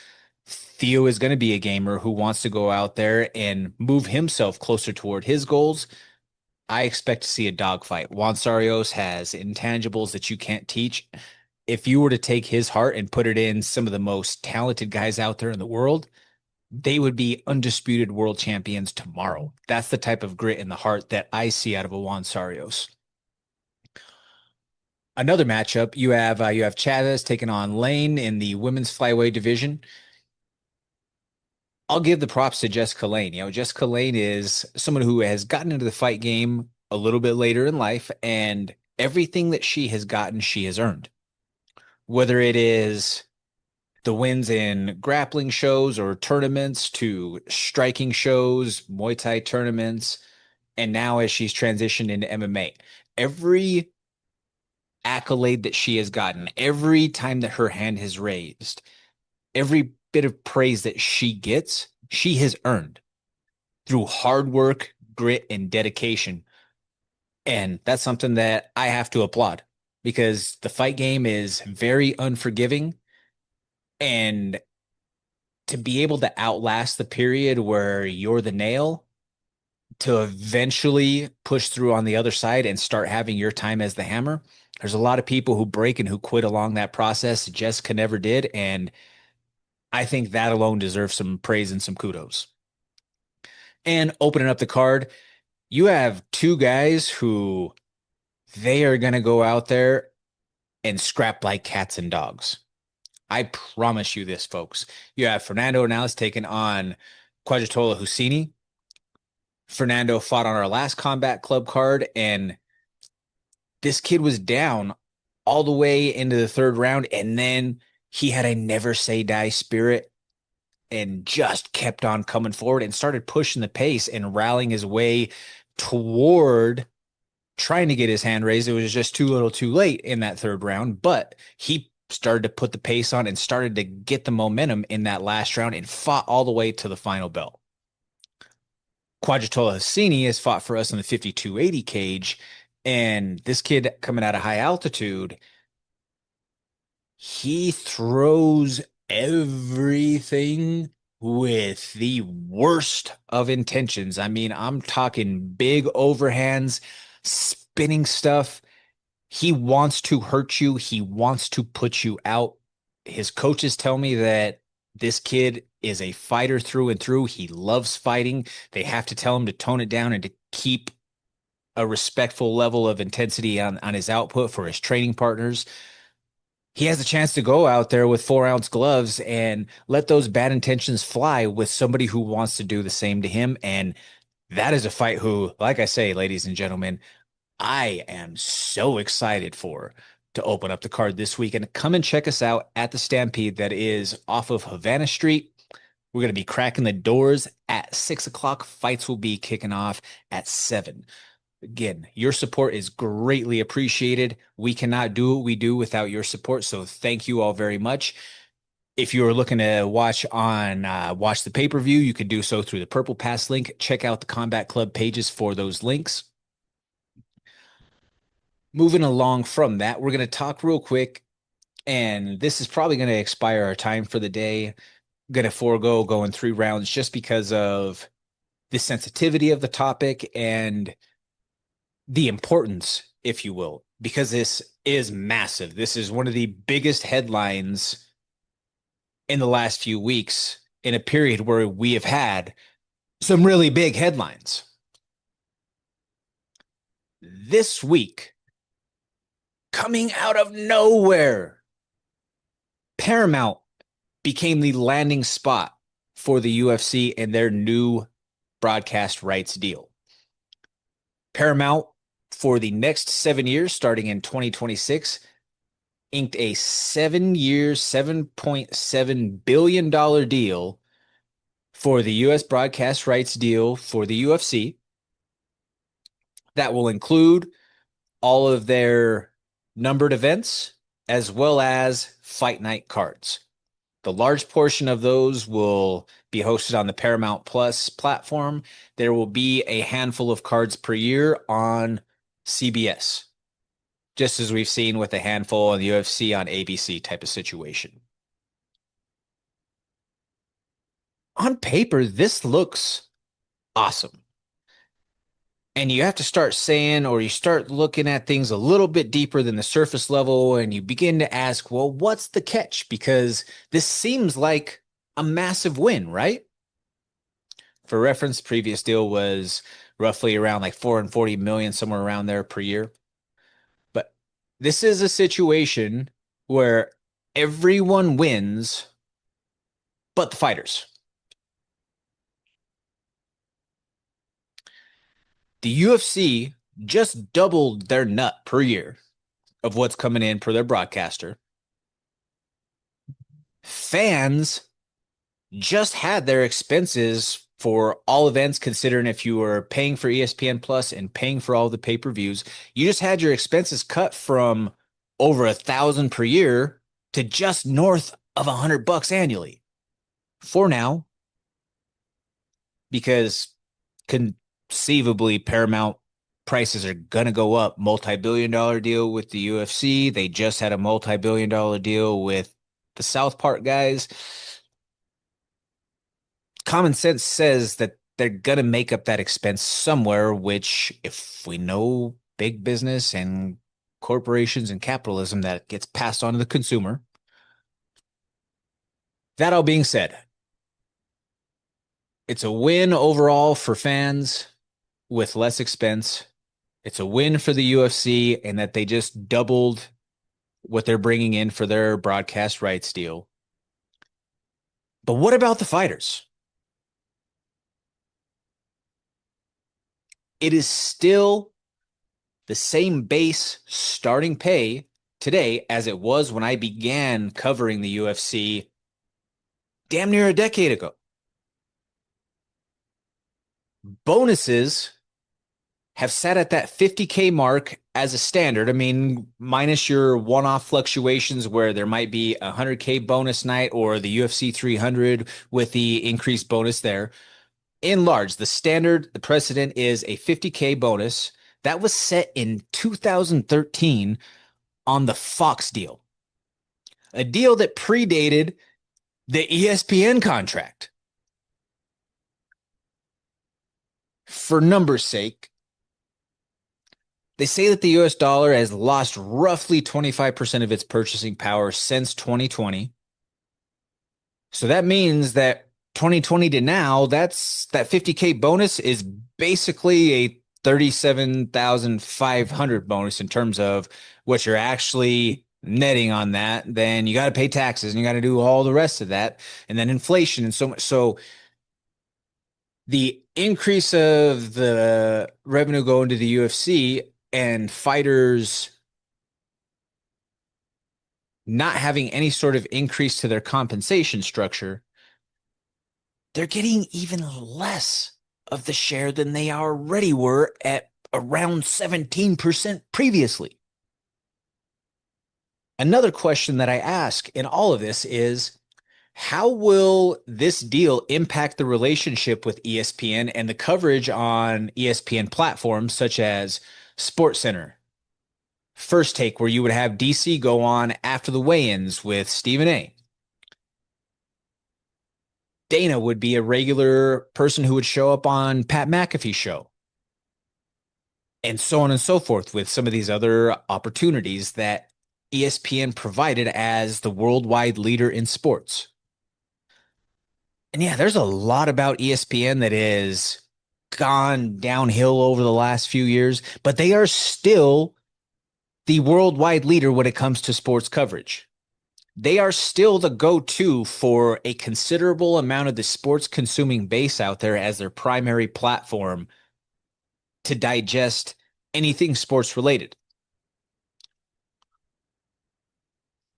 Theo is going to be a gamer who wants to go out there and move himself closer toward his goals. I expect to see a dogfight. Juan Sarios has intangibles that you can't teach. If you were to take his heart and put it in some of the most talented guys out there in the world, they would be undisputed world champions tomorrow. That's the type of grit in the heart that I see out of a Juan Sarios. Another matchup, you have Chavez taking on Lane in the women's flyweight division. I'll give the props to Jessica Lane. Jessica Lane is someone who has gotten into the fight game a little bit later in life, and everything that she has gotten, she has earned. Whether it is the wins in grappling shows or tournaments to striking shows, Muay Thai tournaments, and now as she's transitioned into MMA, every accolade that she has gotten, every time that her hand has raised, every bit of praise that she gets, she has earned through hard work, grit, and dedication. And that's something that I have to applaud because the fight game is very unforgiving. And to be able to outlast the period where you're the nail, to eventually push through on the other side and start having your time as the hammer. There's a lot of people who break and who quit along that process. Jessica never did. And I think that alone deserves some praise and some kudos. And opening up the card, you have two guys who they are going to go out there and scrap like cats and dogs. I promise you this, folks. You have Fernando Hernandez taking on Quadritola Husseini. Fernando fought on our last Combat Club card, and this kid was down all the way into the third round, and then he had a never say die spirit and just kept on coming forward and started pushing the pace and rallying his way toward trying to get his hand raised. It was just too little too late in that third round, but he started to put the pace on and started to get the momentum in that last round and fought all the way to the final bell. Quadritola Husseini has fought for us in the 5280 cage, and this kid coming out of high altitude, he throws everything with the worst of intentions. I mean, I'm talking big overhands, spinning stuff. He wants to hurt you. He wants to put you out. His coaches tell me that this kid is a fighter through and through. He loves fighting. They have to tell him to tone it down and to keep a respectful level of intensity on his output for his training partners. He has a chance to go out there with 4-ounce gloves and let those bad intentions fly with somebody who wants to do the same to him. And that is a fight who, like I say, ladies and gentlemen, I am so excited for. to open up the card this week. And come and check us out at the Stampede that is off of Havana Street. We're going to be cracking the doors at 6 o'clock. Fights will be kicking off at 7. Again, your support is greatly appreciated. We cannot do what we do without your support. So thank you all very much. If you are looking to watch the pay-per-view, you can do so through the Purple Pass link. Check out the Combat Club pages for those links. Moving along from that, we're going to talk real quick, and this is probably going to expire our time for the day. Going to forego going 3 rounds just because of the sensitivity of the topic and the importance, if you will, because this is massive. This is one of the biggest headlines in the last few weeks in a period where we have had some really big headlines. This week, coming out of nowhere, Paramount became the landing spot for the UFC and their new broadcast rights deal. Paramount, for the next 7 years, starting in 2026, inked a 7-year, $7.7 billion deal for the U.S. broadcast rights deal for the UFC. That will include all of their numbered events as well as Fight Night cards. The large portion of those will be hosted on the Paramount Plus platform. There will be a handful of cards per year on CBS, just as we've seen with a handful of the UFC on ABC type of situation. On paper, this looks awesome. And you have to start saying, or you start looking at things a little bit deeper than the surface level, and you begin to ask, well, what's the catch? Because this seems like a massive win, right? For reference, previous deal was roughly around like 440 million, somewhere around there per year. But this is a situation where everyone wins but the fighters. The UFC just doubled their nut per year of what's coming in per their broadcaster. Fans just had their expenses for all events, considering if you were paying for ESPN Plus and paying for all the pay-per-views, you just had your expenses cut from over $1,000 per year to just north of $100 annually. For now, because conceivably Paramount prices are going to go up. Multi-billion-dollar deal with the UFC. They just had a multi-billion-dollar deal with the South Park guys. Common sense says that they're going to make up that expense somewhere, which, if we know big business and corporations and capitalism, that gets passed on to the consumer. That all being said, it's a win overall for fans with less expense. It's a win for the UFC and that they just doubled what they're bringing in for their broadcast rights deal. But what about the fighters? It is still the same base starting pay today as it was when I began covering the UFC damn near a decade ago. Bonuses have sat at that 50K mark as a standard. I mean, minus your one-off fluctuations where there might be a 100K bonus night or the UFC 300 with the increased bonus there. In large, the standard, the precedent is a 50K bonus that was set in 2013 on the Fox deal, a deal that predated the ESPN contract. For numbers' sake, they say that the US dollar has lost roughly 25% of its purchasing power since 2020. So that means that 2020 to now, that 50K bonus is basically a 37,500 bonus in terms of what you're actually netting on that. Then you got to pay taxes and you got to do all the rest of that. And then inflation and so much. So the increase of the revenue going to the UFC and fighters not having any sort of increase to their compensation structure, they're getting even less of the share than they already were at around 17% previously. Another question that I ask in all of this is, how will this deal impact the relationship with ESPN and the coverage on ESPN platforms such as SportsCenter, First Take, where you would have DC go on after the weigh-ins with Stephen A. Dana would be a regular person who would show up on Pat McAfee's show, and so on and so forth with some of these other opportunities that ESPN provided as the worldwide leader in sports. And yeah, there's a lot about ESPN that is gone downhill over the last few years, but they are still the worldwide leader when it comes to sports coverage. They are still the go-to for a considerable amount of the sports consuming base out there as their primary platform to digest anything sports related.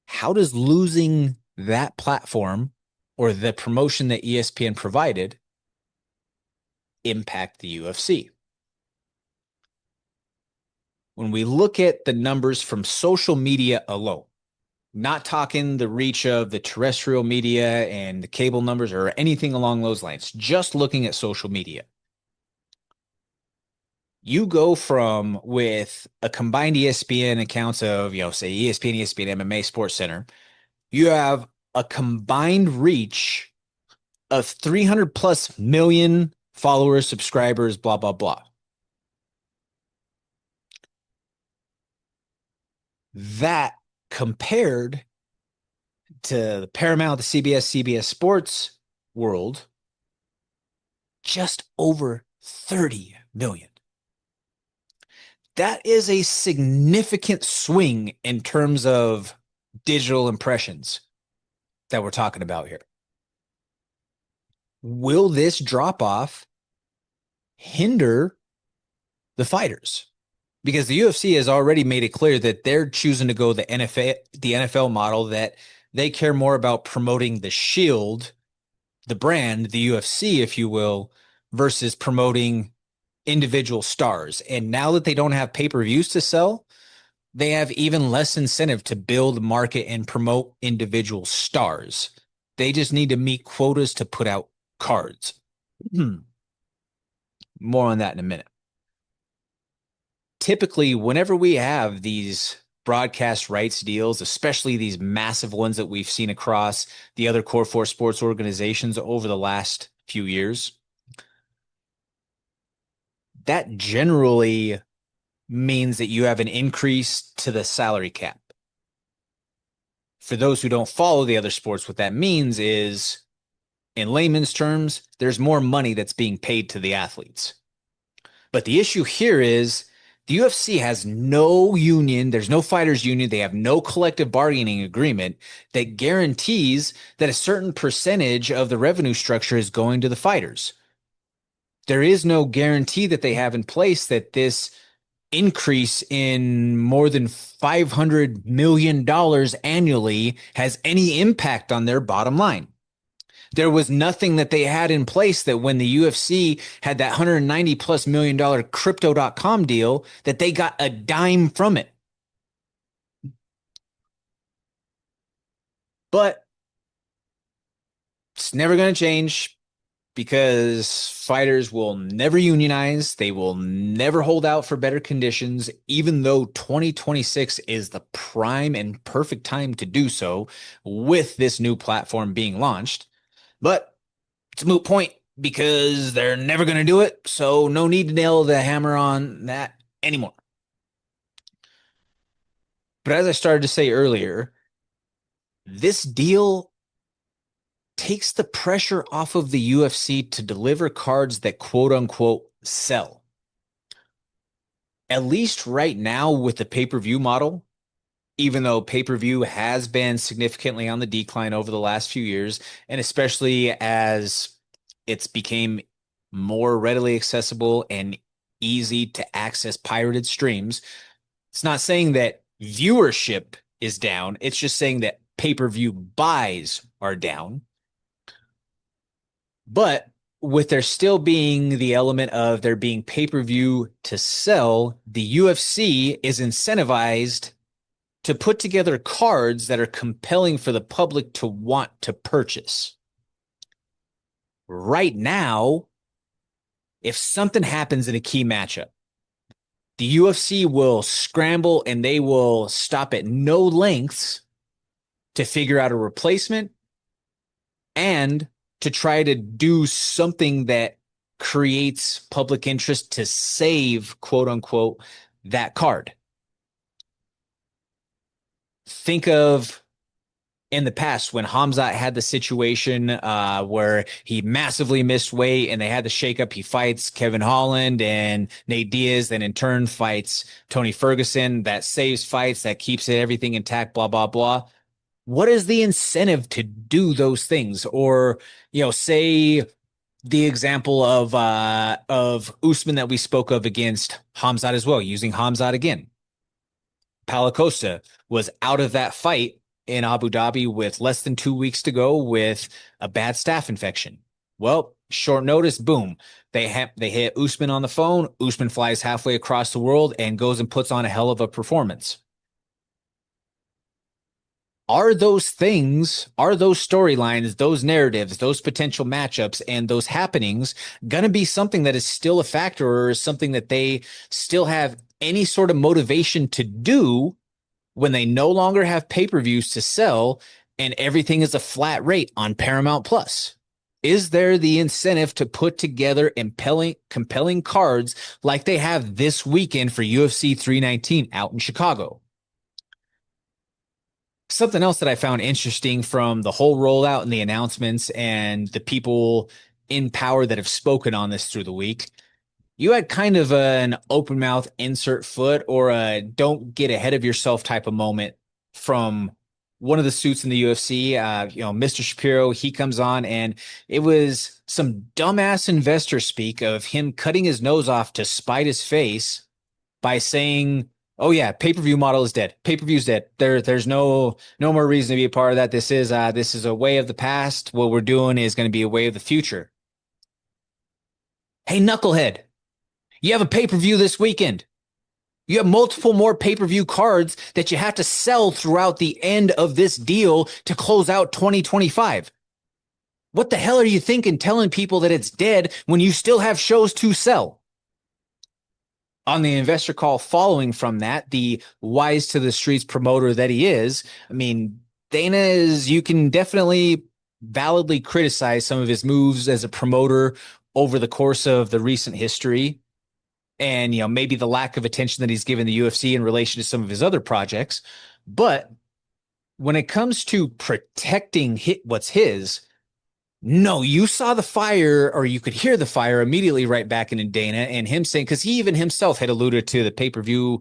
How does losing that platform or the promotion that ESPN provided impact the UFC? When we look at the numbers from social media alone, not talking the reach of the terrestrial media and the cable numbers or anything along those lines, just looking at social media, you go from with a combined ESPN accounts of, say ESPN, ESPN, MMA, Sports Center, you have a combined reach of 300 plus million followers, subscribers, blah, blah, blah. That compared to the Paramount, the CBS Sports world, just over 30 million. That is a significant swing in terms of digital impressions that we're talking about here. Will this drop off hinder the fighters? Because the UFC has already made it clear that they're choosing to go the NFL model, that they care more about promoting the Shield, the brand, the UFC, if you will, versus promoting individual stars. And now that they don't have pay-per-views to sell, they have even less incentive to build, market, and promote individual stars. They just need to meet quotas to put out cards. More on that in a minute. Typically, whenever we have these broadcast rights deals, especially these massive ones that we've seen across the other Core 4 sports organizations over the last few years, that generally means that you have an increase to the salary cap. For those who don't follow the other sports, what that means is, in layman's terms, there's more money that's being paid to the athletes. But the issue here is the UFC has no union. There's no fighters union. They have no collective bargaining agreement that guarantees that a certain percentage of the revenue structure is going to the fighters. There is no guarantee that they have in place that this increase in more than $500 million annually has any impact on their bottom line. There was nothing that they had in place that when the UFC had that $190 plus million crypto.com deal, that they got a dime from it. But it's never going to change because fighters will never unionize. They will never hold out for better conditions, even though 2026 is the prime and perfect time to do so with this new platform being launched. But it's a moot point because they're never going to do it. So no need to nail the hammer on that anymore. But as I started to say earlier, this deal takes the pressure off of the UFC to deliver cards that quote unquote sell. At least right now with the pay-per-view model, even though pay-per-view has been significantly on the decline over the last few years, and especially as it's became more readily accessible and easy to access pirated streams, it's not saying that viewership is down. It's just saying that pay-per-view buys are down. But with there still being the element of there being pay-per-view to sell, the UFC is incentivized to put together cards that are compelling for the public to want to purchase. Right now, if something happens in a key matchup, the UFC will scramble and they will stop at no lengths to figure out a replacement and to try to do something that creates public interest to save, quote unquote, that card. Think of in the past when Hamzat had the situation where he massively missed weight and they had the shakeup. He fights Kevin Holland and Nate Diaz, then in turn fights Tony Ferguson. That saves fights, that keeps everything intact, blah, blah, blah. What is the incentive to do those things? Or, say the example of Usman that we spoke of against Hamzat as well, using Hamzat again. Paulo Costa was out of that fight in Abu Dhabi with less than 2 weeks to go with a bad staph infection. Well, short notice, boom. They hit Usman on the phone. Usman flies halfway across the world and goes and puts on a hell of a performance. Are those things, are those storylines, those narratives, those potential matchups, and those happenings going to be something that is still a factor, or is something that they still have any sort of motivation to do when they no longer have pay-per-views to sell and everything is a flat rate on Paramount Plus? Is there the incentive to put together compelling cards like they have this weekend for UFC 319 out in Chicago? Something else that I found interesting from the whole rollout and the announcements and the people in power that have spoken on this through the week, you had kind of an open mouth insert foot or a don't get ahead of yourself type of moment from one of the suits in the UFC. Mr. Shapiro, he comes on and it was some dumbass investor speak of him cutting his nose off to spite his face by saying, "Oh yeah, pay-per-view model is dead. Pay-per-view's dead. There's no more reason to be a part of that. This is a way of the past. What we're doing is going to be a way of the future." Hey, knucklehead, you have a pay-per-view this weekend. You have multiple more pay-per-view cards that you have to sell throughout the end of this deal to close out 2025. What the hell are you thinking telling people that it's dead when you still have shows to sell? On the investor call following from that, the wise to the streets promoter that he is, I mean, Dana you can definitely validly criticize some of his moves as a promoter over the course of the recent history. And, maybe the lack of attention that he's given the UFC in relation to some of his other projects. But when it comes to protecting what's his, no, you saw the fire, or you could hear the fire immediately right back in Dana, and him saying, because he even himself had alluded to the pay-per-view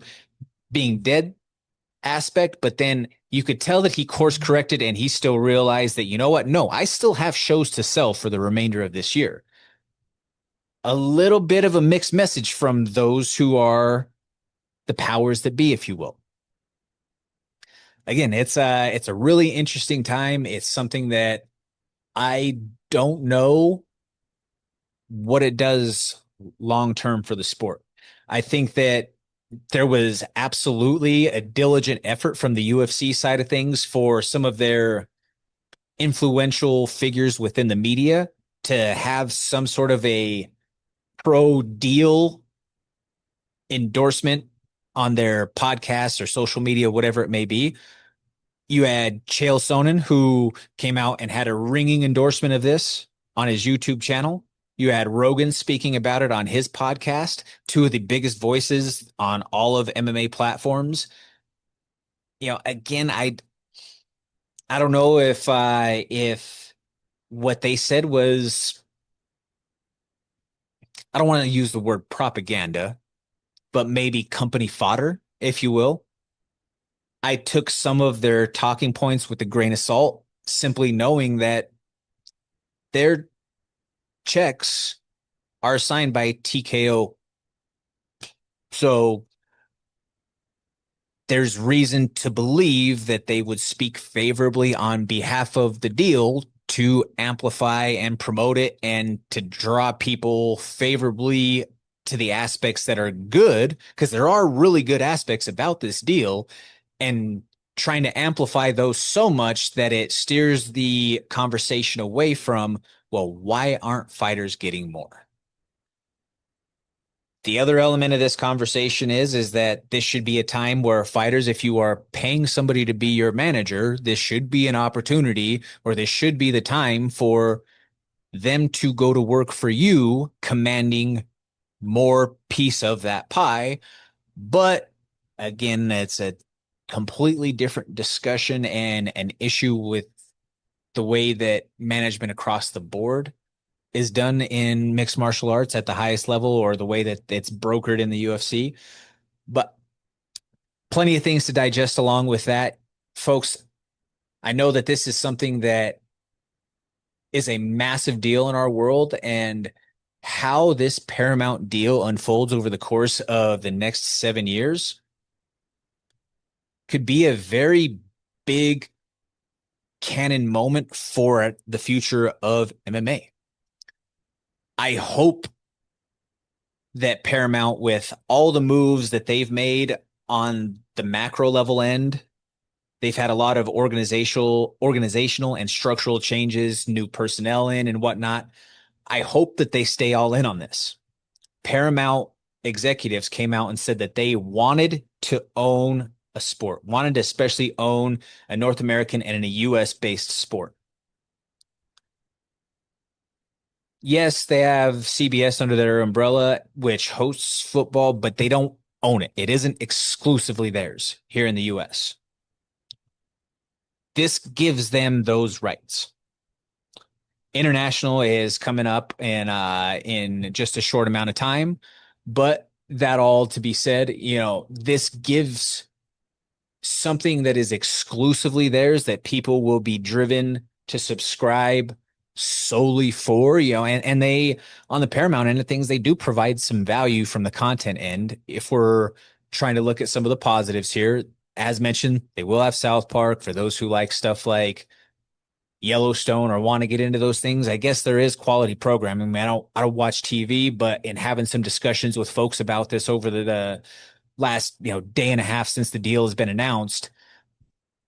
being dead aspect, but then you could tell that he course corrected and he still realized that, you know what? No, I still have shows to sell for the remainder of this year. A little bit of a mixed message from those who are the powers that be, if you will. Again, it's a really interesting time. It's something that I don't know what it does long term for the sport. I think that there was absolutely a diligent effort from the UFC side of things for some of their influential figures within the media to have some sort of a pro deal endorsement on their podcasts or social media, whatever it may be. You had Chael Sonnen, who came out and had a ringing endorsement of this on his YouTube channel. You had Rogan speaking about it on his podcast, two of the biggest voices on all of MMA platforms. Again, I don't know if what they said was, I don't want to use the word propaganda, but maybe company fodder, if you will. I took some of their talking points with a grain of salt, simply knowing that their checks are signed by TKO. So there's reason to believe that they would speak favorably on behalf of the deal to amplify and promote it and to draw people favorably to the aspects that are good, because there are really good aspects about this deal, and trying to amplify those so much that it steers the conversation away from, well, why aren't fighters getting more? The other element of this conversation is that this should be a time where fighters, if you are paying somebody to be your manager, this should be an opportunity, or this should be the time for them to go to work for you, commanding more piece of that pie. But again, it's a completely different discussion and an issue with the way that management across the board is done in mixed martial arts at the highest level, or the way that it's brokered in the UFC. But plenty of things to digest along with that. Folks, I know that this is something that is a massive deal in our world, and how this Paramount deal unfolds over the course of the next 7 years could be a very big canon moment for the future of MMA. I hope that Paramount, with all the moves that they've made on the macro level end, they've had a lot of organizational and structural changes, new personnel in and whatnot. I hope that they stay all in on this. Paramount executives came out and said that they wanted to own a sport, wanted to especially own a North American and a US based sport. Yes, they have CBS under their umbrella, which hosts football, but they don't own it. It isn't exclusively theirs here in the US. This gives them those rights. International is coming up in just a short amount of time, but that all to be said, this gives something that is exclusively theirs, that people will be driven to subscribe solely for, and they, on the Paramount end of things, they do provide some value from the content end. If we're trying to look at some of the positives here, as mentioned, they will have South Park for those who like stuff like Yellowstone or want to get into those things. I guess there is quality programming. I mean, I don't watch TV, but in having some discussions with folks about this over the last day and a half since the deal has been announced,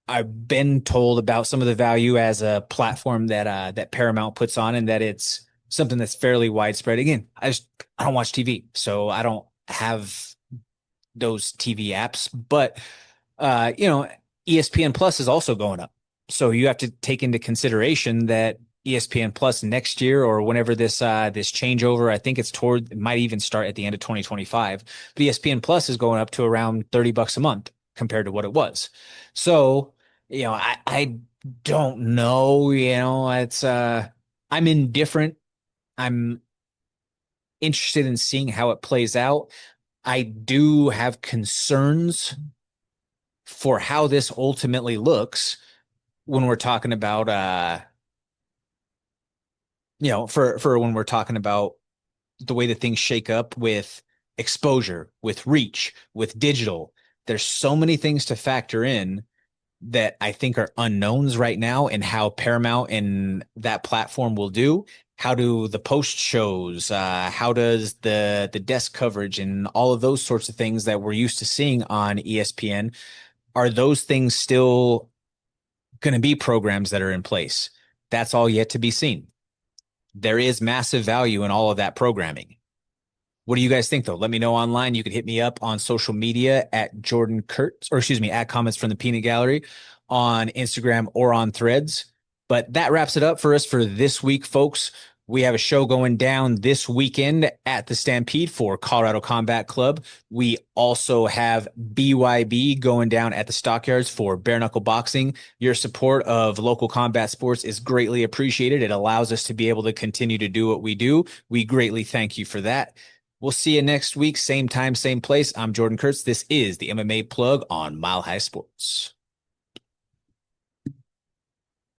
I've been told about some of the value as a platform that Paramount puts on, and that it's something that's fairly widespread. Again, I don't watch TV, so I don't have those TV apps, but ESPN Plus is also going up. So you have to take into consideration that ESPN Plus next year, or whenever this changeover, I think it might even start at the end of 2025. But ESPN Plus is going up to around $30 a month compared to what it was. So, I don't know, it's I'm indifferent. I'm interested in seeing how it plays out. I do have concerns for how this ultimately looks when we're talking about for when we're talking about the way that things shake up with exposure, with reach, with digital. There's so many things to factor in that I think are unknowns right now, and how Paramount and that platform will do. How do the post shows, how does the desk coverage and all of those sorts of things that we're used to seeing on ESPN, are those things still going to be programs that are in place? That's all yet to be seen. There is massive value in all of that programming. What do you guys think, though? Let me know online. You can hit me up on social media at Jordan Kurtz, or excuse me, at Comments from the Peanut Gallery on Instagram or on Threads. But that wraps it up for us for this week, folks. We have a show going down this weekend at the Stampede for Colorado Combat Club. We also have BYB going down at the Stockyards for bare knuckle boxing. Your support of local combat sports is greatly appreciated. It allows us to be able to continue to do what we do. We greatly thank you for that. We'll see you next week, same time, same place. I'm Jordan Kurtz. This is the MMA Plug on Mile High Sports.